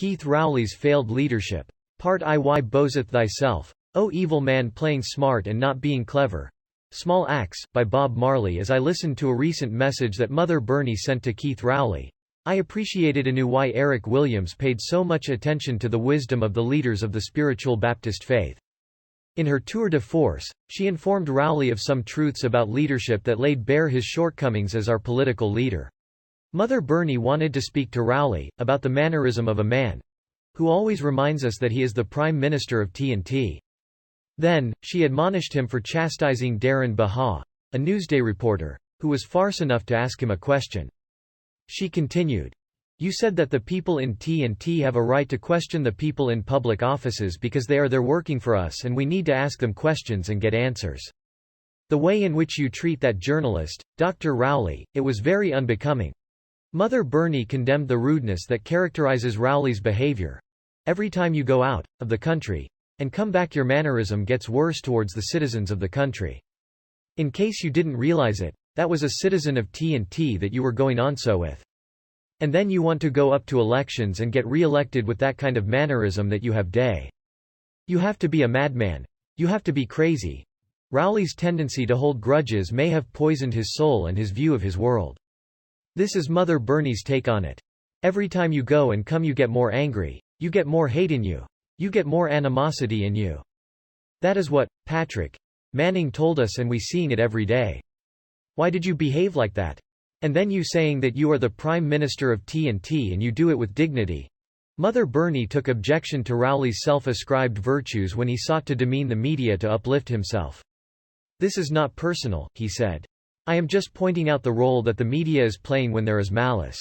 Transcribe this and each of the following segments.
Keith Rowley's Failed Leadership. Part I. Why boasteth thyself, O evil man, playing smart and not being clever? Small Axe, by Bob Marley. As I listened to a recent message that Mother Bernie sent to Keith Rowley, I appreciated anew why Eric Williams paid so much attention to the wisdom of the leaders of the spiritual Baptist faith. In her tour de force, she informed Rowley of some truths about leadership that laid bare his shortcomings as our political leader. Mother Bernie wanted to speak to Rowley about the mannerism of a man who always reminds us that he is the Prime Minister of TNT. Then, she admonished him for chastising Darren Baha, a Newsday reporter, who was farce enough to ask him a question. She continued, "You said that the people in TNT have a right to question the people in public offices because they are there working for us, and we need to ask them questions and get answers. The way in which you treat that journalist, Dr. Rowley, it was very unbecoming." Mother Bernie condemned the rudeness that characterizes Rowley's behavior. "Every time you go out of the country and come back, your mannerism gets worse towards the citizens of the country. In case you didn't realize it, that was a citizen of TNT that you were going on so with. And then you want to go up to elections and get re-elected with that kind of mannerism that you have day. You have to be a madman. You have to be crazy." Rowley's tendency to hold grudges may have poisoned his soul and his view of his world. This is Mother Bernie's take on it. Every time you go and come, you get more angry. You get more hate in you. You get more animosity in you. That is what Patrick Manning told us, and we seeing it every day. Why did you behave like that? And then you saying that you are the Prime Minister of TNT and you do it with dignity. Mother Bernie took objection to Rowley's self-ascribed virtues when he sought to demean the media to uplift himself. "This is not personal," he said. "I am just pointing out the role that the media is playing when there is malice."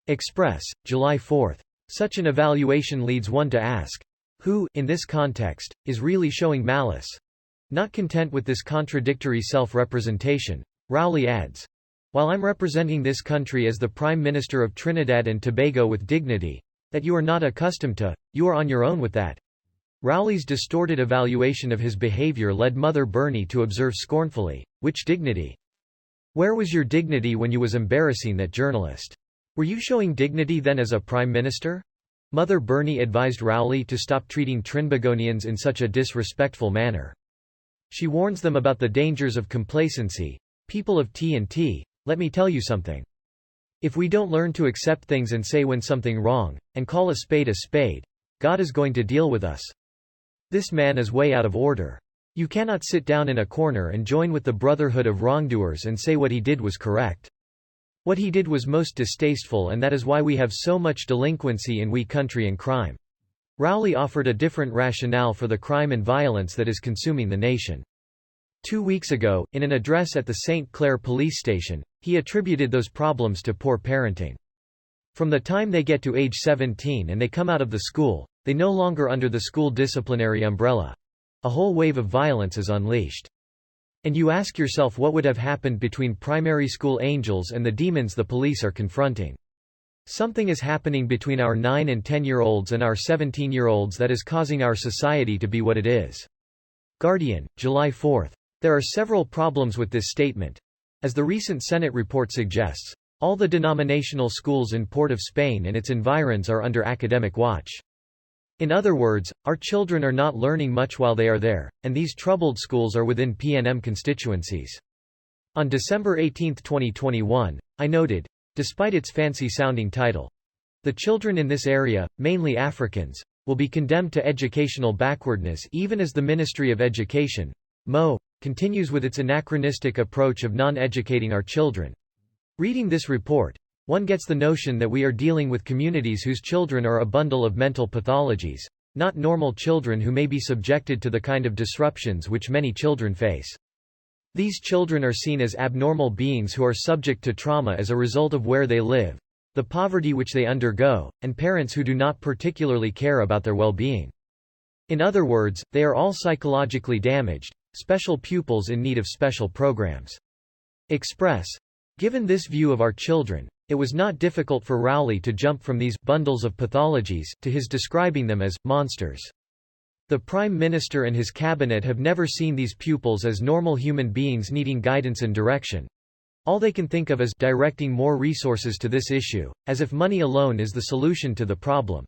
Express, July 4. Such an evaluation leads one to ask, who, in this context, is really showing malice? Not content with this contradictory self-representation, Rowley adds, "While I'm representing this country as the Prime Minister of Trinidad and Tobago with dignity that you are not accustomed to, you are on your own with that." Rowley's distorted evaluation of his behavior led Mother Bernie to observe scornfully, "Which dignity? Where was your dignity when you was embarrassing that journalist? Were you showing dignity then as a Prime Minister?" Mother Bernie advised Rowley to stop treating Trinbagonians in such a disrespectful manner. She warns them about the dangers of complacency. "People of TNT, let me tell you something. If we don't learn to accept things and say when something wrong, and call a spade, God is going to deal with us. This man is way out of order. You cannot sit down in a corner and join with the brotherhood of wrongdoers and say what he did was correct. What he did was most distasteful, and that is why we have so much delinquency in we country and crime." Rowley offered a different rationale for the crime and violence that is consuming the nation. 2 weeks ago, in an address at the St. Clair police station, he attributed those problems to poor parenting. From the time they get to age 17 and they come out of the school, they no longer under the school disciplinary umbrella. A whole wave of violence is unleashed. And you ask yourself what would have happened between primary school angels and the demons the police are confronting. Something is happening between our 9 and 10-year-olds and our 17-year-olds that is causing our society to be what it is. Guardian, July 4. There are several problems with this statement. As the recent Senate report suggests, all the denominational schools in Port of Spain and its environs are under academic watch. In other words, our children are not learning much while they are there, and these troubled schools are within PNM constituencies. On December 18, 2021, I noted, despite its fancy-sounding title, "The children in this area, mainly Africans, will be condemned to educational backwardness even as the Ministry of Education, MO, continues with its anachronistic approach of non-educating our children." Reading this report, one gets the notion that we are dealing with communities whose children are a bundle of mental pathologies, not normal children who may be subjected to the kind of disruptions which many children face. These children are seen as abnormal beings who are subject to trauma as a result of where they live, the poverty which they undergo, and parents who do not particularly care about their well-being. In other words, they are all psychologically damaged, special pupils in need of special programs. Express. Given this view of our children, it was not difficult for Rowley to jump from these bundles of pathologies to his describing them as monsters. The Prime Minister and his cabinet have never seen these pupils as normal human beings needing guidance and direction. All they can think of is directing more resources to this issue, as if money alone is the solution to the problem.